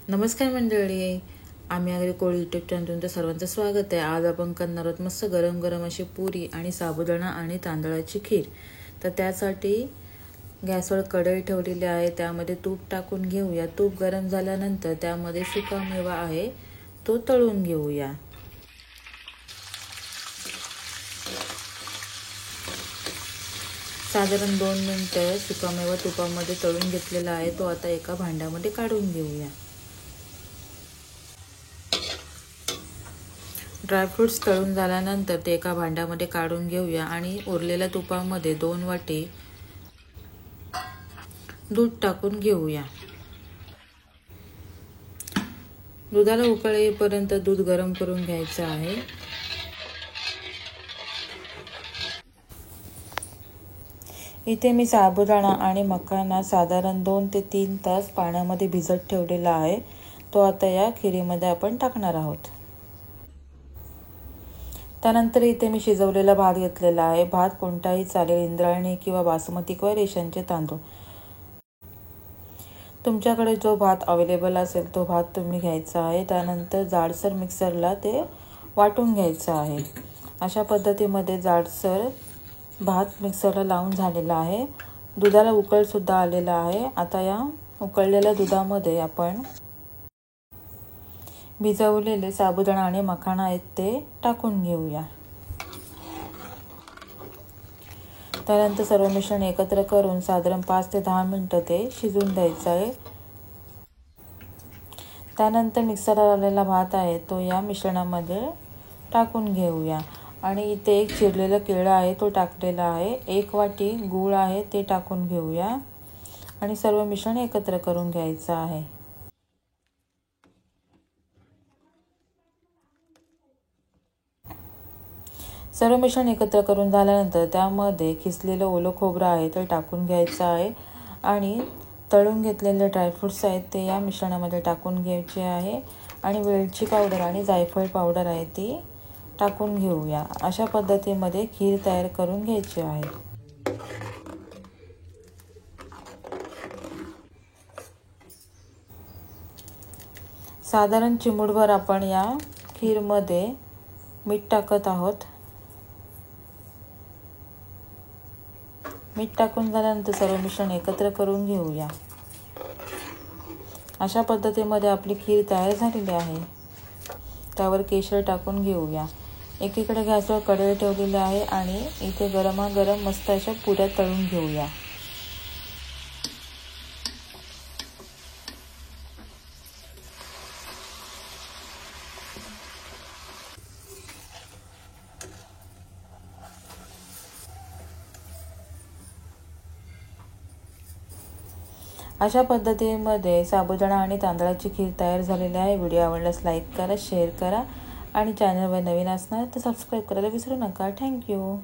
नमस्कार मंडळी, आम्ही आगरी कोळी यूट्यूब चॅनल तुमचं सर्वांचं स्वागत आहे। आज आपण करणार आहोत मस्त गरम गरम अशी पुरी आणि साबुदाणा आणि तांदळाची खीर। तर त्यासाठी गॅसवर कढई ठेवलेली आहे, त्यामध्ये तूप टाकून घेऊया। तूप गरम झाल्यानंतर त्यामध्ये सुका मेवा आहे तो तळून घेऊया। साधारण 2 मिनिटं सुका मेवा तुपामध्ये तळून घेतलेला आहे, तो आता एका भांड्यामध्ये काढून घेऊया। ड्रायफ्रूट्स तळून झाल्यानंतर ते एका भांड्यामध्ये काढून घेऊया आणि उरलेल्या तुपामध्ये 2 वाटी दूध टाकून घेऊया। दुधाला उकळ येईपर्यंत दूध गरम करून घ्यायचं आहे। इथे मी साबुदाणा आणि मखाना साधारण 2 ते 3 तास पाण्यामध्ये भिजत ठेवलेला आहे, तो आता या खिरीमध्ये आपण टाकणार आहोत। त्यानंतर इथे मी शिजवलेला भात घेतलेला आहे। भात कोणताही चालेल, इंद्रायणी किंवा बासमती किंवा रेशनचे तांदूळ, तुमच्याकडे जो भात अवेलेबल असेल तो भात तुम्ही घ्यायचा आहे। त्यानंतर जाडसर मिक्सरला ते वाटून घ्यायचं आहे। अशा पद्धतीमध्ये जाडसर भात मिक्सरला लावून झालेला आहे। दुधाला उकळ सुद्धा आलेला आहे। आता या उकळलेल्या दुधामध्ये आपण भिजवलेले साबुदाणा आणि मखाना आहेत ते टाकून घेऊया। त्यानंतर सर्व मिश्रण एकत्र करून साधारण 5 ते 10 मिनिटं ते शिजून द्यायचं आहे। त्यानंतर मिक्सरला लावलेला भात आहे तो या मिश्रणामध्ये टाकून घेऊया आणि इथे एक चिरलेला केळं आहे तो टाकलेला आहे। 1 वाटी गूळ आहे ते टाकून घेऊया आणि सर्व मिश्रण एकत्र करून घ्यायचं आहे। सर्व मिश्रण एकत्र करून झाल्यानंतर त्यामध्ये किसलेलं ओलं खोबरं आहे ते टाकून घ्यायचं आहे आणि तळून घेतलेले ड्रायफ्रूट्स आहेत ते या मिश्रणामध्ये टाकून घ्यायचे आहे आणि वेलची पावडर आणि जायफळ पावडर आहे ती टाकून घेऊया। अशा पद्धतीमध्ये खीर तयार करून घ्यायची आहे। साधारण चिमूटभर आपण या खीरमध्ये मीठ टाकत आहोत। मीठ टाकून झाल्यानंतर सर्व मिश्रण एकत्र करून घेऊया। अशा पद्धतीमध्ये आपली खीर तयार झालेली आहे। त्यावर केशर टाकून घेऊया। एकीकडे गॅसवर कढई ठेवलेली आहे आणि इथे गरमागरम मस्त अशा पुऱ्या तळून घेऊया। अशा पद्धतीमध्ये साबुदाणा आणि तांदळाची खीर तयार झालेली आहे। व्हिडिओ आवडल्यास लाईक करा, शेअर करा आणि चॅनलवर नवीन असणार तर सबस्क्राईब करायला विसरू नका। थँक्यू।